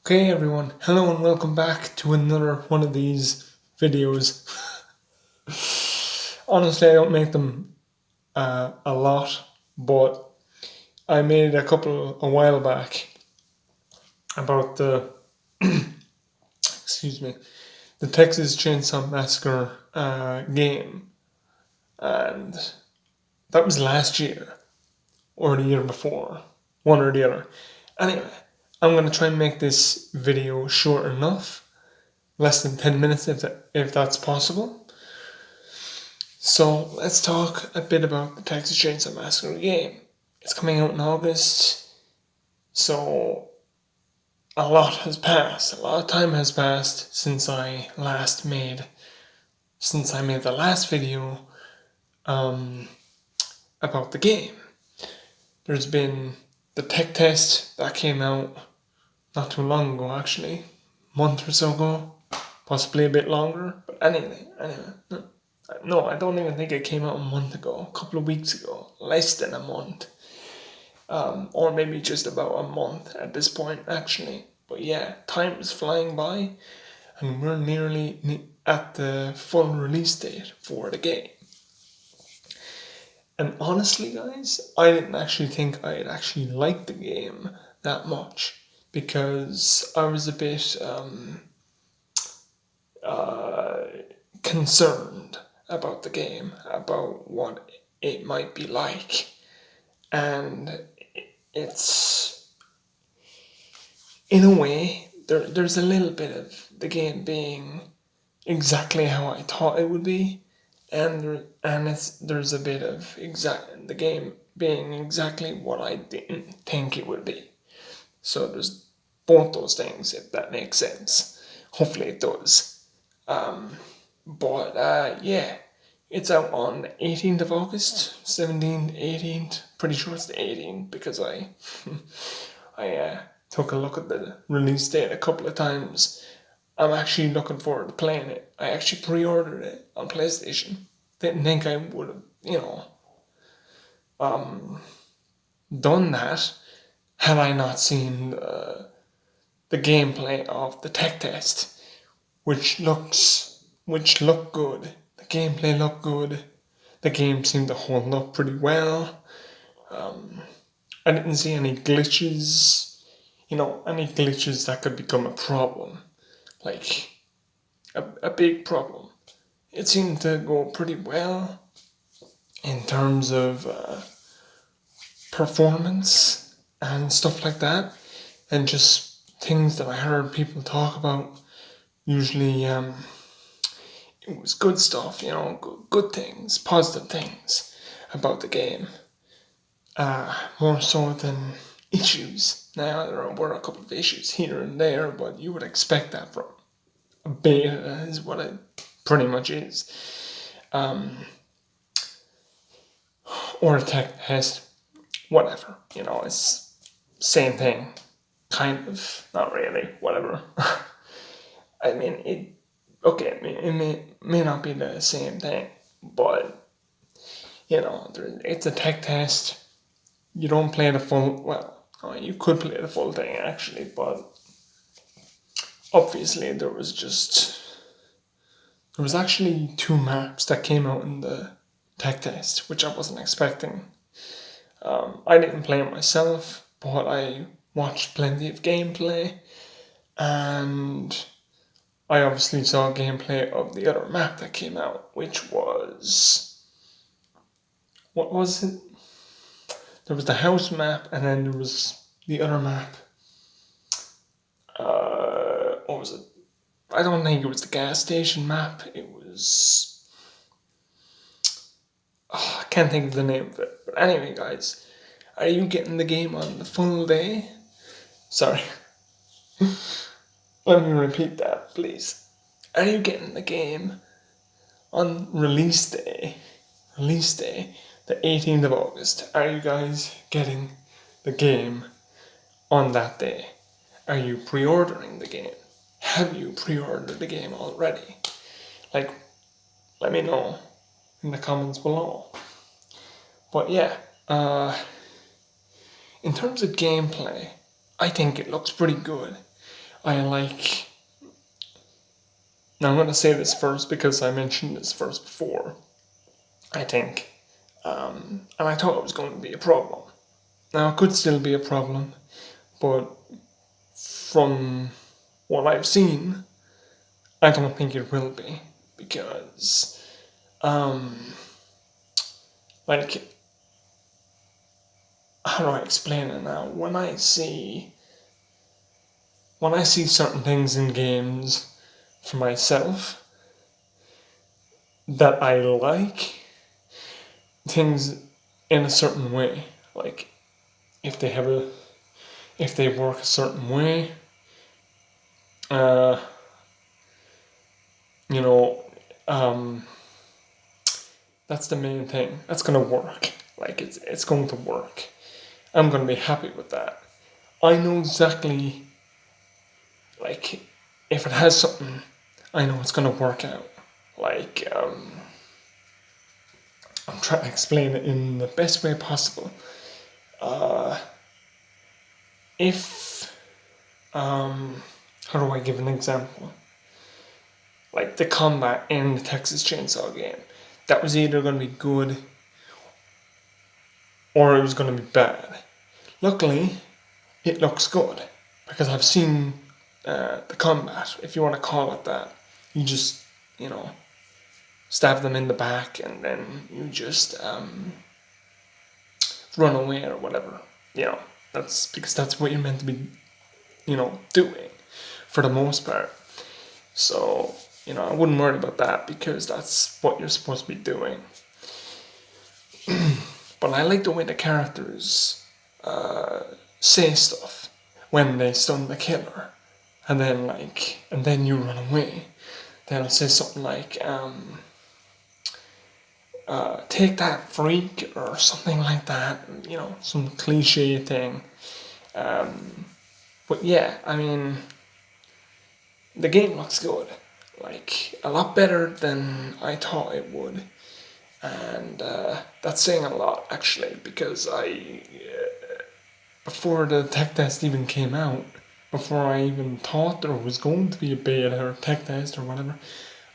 Okay everyone, hello and welcome back to another one of these videos. Honestly, I don't make them a lot, but I made a couple a while back about the excuse me, the Texas Chainsaw Massacre game, and that was last year or the year before, one or the other. Anyway, I'm gonna try and make this video short enough, less than 10 minutes if that's possible. So let's talk a bit about the Texas Chainsaw Massacre game. It's coming out in August, so a lot has passed. A lot of time has passed since I made the last video about the game. There's been the tech test that came out not too long ago, actually, a month or so ago, possibly a bit longer. But anyway. No, I don't even think it came out a month ago, a couple of weeks ago, less than a month. Or maybe just about a month at this point, actually. But yeah, time is flying by, and we're nearly at the full release date for the game. And honestly, guys, I didn't actually think I'd actually like the game that much because I was a bit concerned about the game, about what it might be like. And it's, in a way, there's a little bit of the game being exactly how I thought it would be, and there's a bit of the game being exactly what I didn't think it would be. So there's both those things, if that makes sense. Hopefully it does. But yeah, it's out on the 18th of August, 17th, 18th. Pretty sure it's the 18th because I took a look at the release date a couple of times. I'm actually looking forward to playing it. I actually pre-ordered it on PlayStation. Didn't think I would have, done that had I not seen the gameplay of the tech test, which looked good. The gameplay looked good. The game seemed to hold up pretty well. I didn't see any glitches, any glitches that could become a problem, like a big problem. It seemed to go pretty well in terms of performance and stuff like that, and just things that I heard people talk about. Usually, it was good stuff, good things, positive things about the game. More so than issues. Now, there were a couple of issues here and there, but you would expect that from a beta, is what it pretty much is. Or a tech test, whatever. It's same thing, kind of. Not really, whatever. I mean, it may not be the same thing, but it's a tech test. You don't play the full. Well, you could play the full thing actually, but obviously there was actually 2 maps that came out in the tech test, which I wasn't expecting. I didn't play it myself, but I watched plenty of gameplay, and I obviously saw gameplay of the other map that came out, which was, what was it? There was the house map, and then there was the other map. What was it? I don't think it was the gas station map. It was, I can't think of the name of it. But anyway, guys, are you getting the game on the full day? Sorry. Let me repeat that, please. Are you getting the game on release day? Release day, the 18th of August. Are you guys getting the game on that day? Are you pre-ordering the game? Have you pre-ordered the game already? Like, let me know in the comments below. But yeah, in terms of gameplay, I think it looks pretty good. I like. Now I'm going to say this first because I mentioned this first before. I think, and I thought it was going to be a problem. Now it could still be a problem, but from what I've seen, I don't think it will be because, um, like, how do I explain it now? When I see certain things in games for myself that I like things in a certain way, like if they have a if they work a certain way, uh, you know, um, that's the main thing. That's gonna work. Like it's going to work. I'm gonna be happy with that. I know exactly, like, if it has something, I know it's gonna work out. Like, I'm trying to explain it in the best way possible. Uh, if, how do I give an example? Like the combat in the Texas Chainsaw game, that was either gonna be good or it was gonna be bad. Luckily, it looks good because I've seen the combat, if you want to call it that. You just, you know, stab them in the back and then you just run away or whatever. You know, that's because that's what you're meant to be, doing for the most part. So, I wouldn't worry about that because that's what you're supposed to be doing. But I like the way the characters say stuff when they stun the killer, and then you run away. They'll say something like, "Take that, freak," or something like that. Some cliche thing. But yeah, I mean, the game looks good. Like a lot better than I thought it would, and that's saying a lot actually because before the tech test even came out, before I even thought there was going to be a beta or tech test or whatever,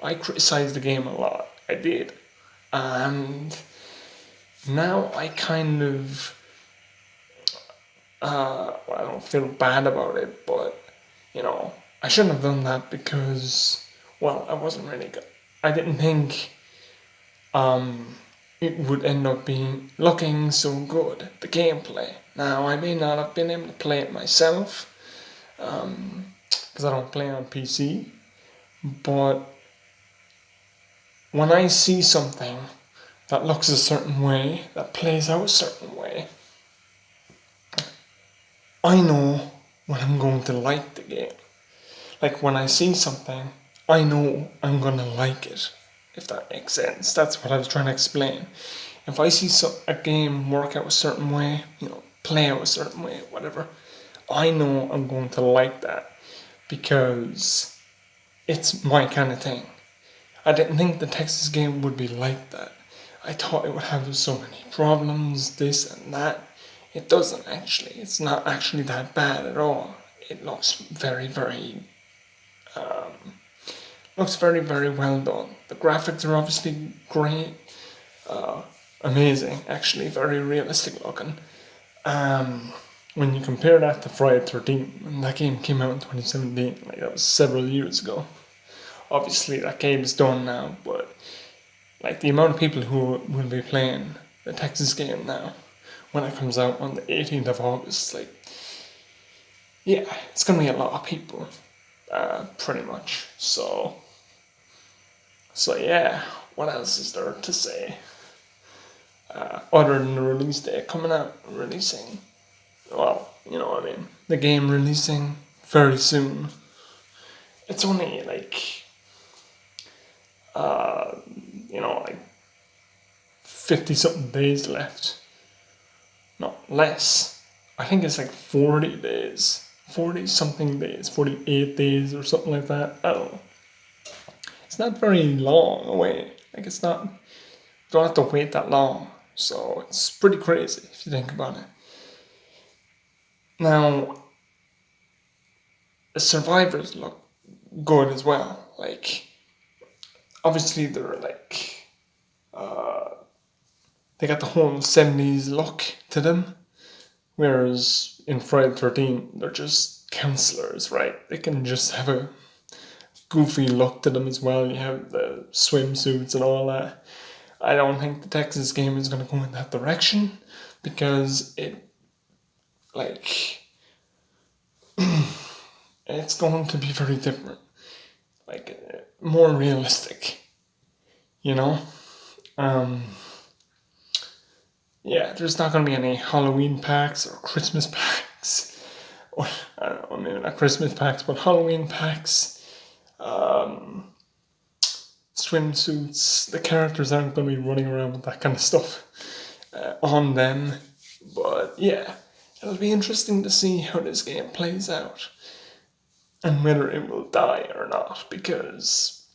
I criticized the game a lot. I did. And now I kind of, I don't feel bad about it, but, I shouldn't have done that because, well, I wasn't really good. I didn't think it would end up being looking so good, the gameplay. Now, I may not have been able to play it myself, because I don't play on PC, but when I see something that looks a certain way, that plays out a certain way, I know when I'm going to like the game. Like when I see something, I know I'm gonna like it, if that makes sense. That's what I was trying to explain. If I see a game work out a certain way, play out a certain way, whatever, I know I'm going to like that because it's my kind of thing. I didn't think the Texas game would be like that. I thought it would have so many problems, this and that. It doesn't actually. It's not actually that bad at all. It looks very, very well done. The graphics are obviously great, amazing, actually, very realistic looking. When you compare that to Friday 13, when that game came out in 2017, like that was several years ago. Obviously, that game is done now, but like the amount of people who will be playing the Texas game now, when it comes out on the 18th of August, like, yeah, it's gonna be a lot of people, pretty much. So yeah, what else is there to say? Other than the release date coming out, releasing, well, you know what I mean, the game releasing very soon. It's only like, like 50 something days left. Not less. I think it's like 40 days. 40 something days, 48 days or something like that. I don't know. It's not very long away. Like it's not, you don't have to wait that long. So it's pretty crazy if you think about it. Now, the survivors look good as well. Like, obviously they're like, they got the whole 70s look to them, whereas in Friday the 13th they're just counselors, right? They can just have a goofy look to them as well. You have the swimsuits and all that. I don't think the Texas game is going to go in that direction because like, it's going to be very different, like more realistic, you know. Um, yeah, there's not going to be any Halloween packs or Christmas packs, or I don't know, maybe not Christmas packs, but Halloween packs. Swimsuits. The characters aren't going to be running around with that kind of stuff on them. But yeah, it'll be interesting to see how this game plays out and whether it will die or not, because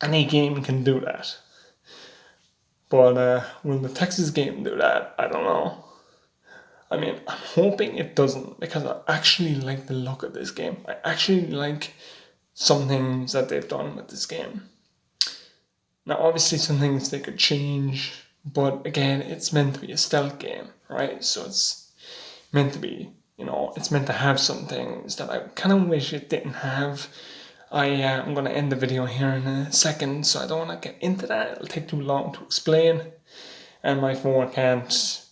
any game can do that. But will the Texas game do that? I don't know. I mean, I'm hoping it doesn't, because I actually like the look of this game. I actually like some things that they've done with this game. Now, obviously, some things they could change, but again, it's meant to be a stealth game, right? So it's meant to be, it's meant to have some things that I kind of wish it didn't have. I'm going to end the video here in a second, so I don't want to get into that. It'll take too long to explain, and my phone can't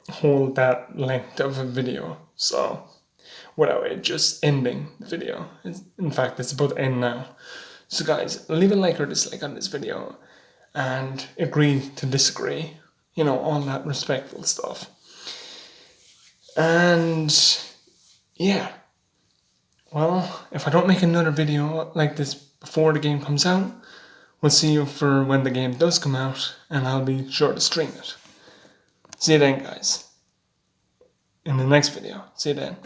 hold that length of a video. So, without it just ending the video. In fact, it's about to end now. So guys, leave a like or dislike on this video, and agree to disagree. All that respectful stuff. And yeah, well, if I don't make another video like this before the game comes out, we'll see you for when the game does come out, and I'll be sure to stream it. See you then, guys. In the next video. See you then.